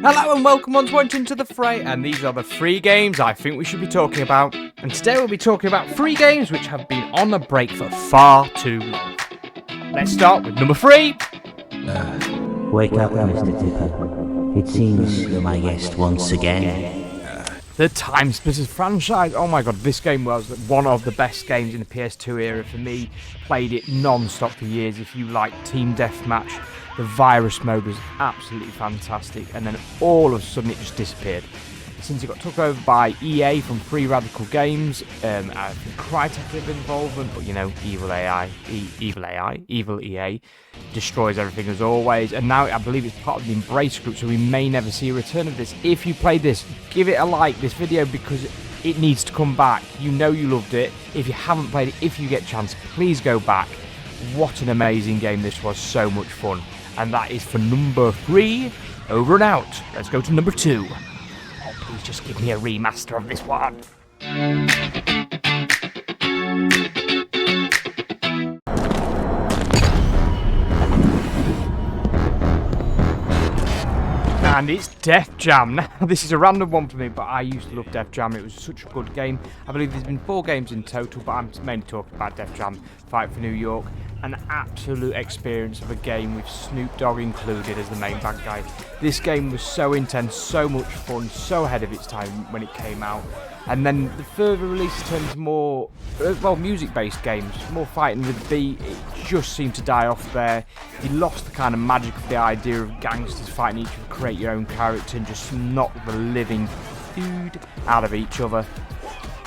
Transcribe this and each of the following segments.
Hello and welcome once more into the fray, and these are the free games I think we should be talking about. And today we'll be talking about free games which have been on the break for far too long. Let's start with number 3. Wake up, Mr. Tipper. It seems you're my guest once again. The Time Splitters franchise. Oh my god, this game was one of the best games in the PS2 era for me. Played it non-stop for years. If you like Team Deathmatch, the virus mode was absolutely fantastic, and then all of a sudden it just disappeared. Since it got took over by EA from Free Radical Games, I think Crytek have involvement, but you know, evil EA destroys everything as always, and now I believe it's part of the Embrace Group, so we may never see a return of this. If you played this, give it a like, this video, because it needs to come back. You know you loved it. If you haven't played it, if you get a chance, please go back. What an amazing game this was, so much fun. And that is for number 3, over and out. Let's go to number 2. Please just give me a remaster of this one. And it's Def Jam. Now, this is a random one for me, but I used to love Def Jam. It was such a good game. I believe there's been 4 games in total, but I'm mainly talking about Def Jam Fight for New York. An absolute experience of a game with Snoop Dogg included as the main bad guy. This game was so intense, so much fun, so ahead of its time when it came out. And then the further releases turned into more, music-based games, more fighting with the beat. It just seemed to die off there. You lost the kind of magic of the idea of gangsters fighting each other, create your own character, and just knock the living food out of each other.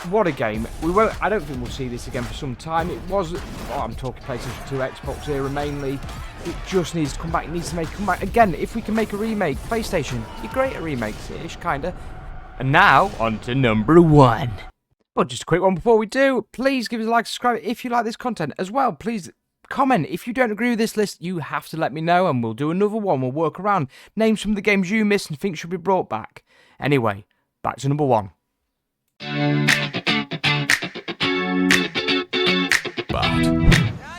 What a game. I don't think we'll see this again for some time. It was, I'm talking PlayStation 2, Xbox era mainly. It just needs to come back. It needs to come back. Again, if we can make a remake, PlayStation, you're great at remakes-ish, kinda. And now, on to number 1. But just a quick one before we do. Please give us a like, subscribe if you like this content. As well, please comment. If you don't agree with this list, you have to let me know, and we'll do another one. We'll work around. Name some of the games you missed and think should be brought back. Anyway, back to number 1. I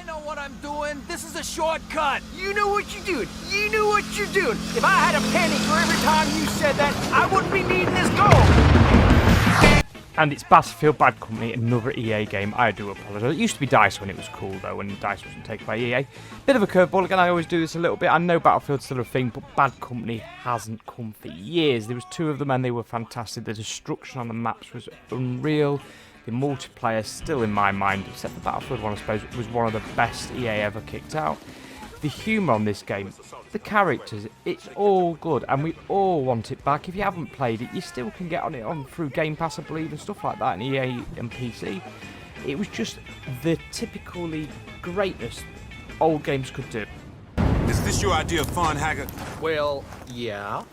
know what I'm doing. This is a shortcut. You know what you're doing. You know what you're doing. If I had a penny for every time you said that, I wouldn't be needing this gold. And it's Battlefield Bad Company, another EA game. I do apologise. It used to be DICE when it was cool, though, when DICE wasn't taken by EA. Bit of a curveball. Again, I always do this a little bit. I know Battlefield's still a thing, but Bad Company hasn't come for years. There was 2 of them, and they were fantastic. The destruction on the maps was unreal. The multiplayer, still in my mind, except for Battlefield 1, I suppose, was one of the best EA ever kicked out. The humour on this game, the characters, it's all good, and we all want it back. If you haven't played it, you still can get on it through Game Pass, I believe, and stuff like that, in EA and PC. It was just the typically greatness old games could do. Is this your idea of fun, Haggard? Well, yeah.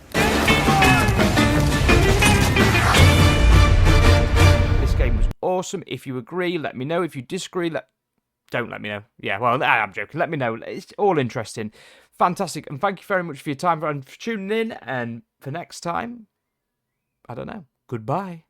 This game was awesome. If you agree, let me know. If you disagree, don't let me know. Yeah, well, I'm joking. Let me know. It's all interesting. Fantastic. And thank you very much for your time and for tuning in. And for next time, I don't know. Goodbye.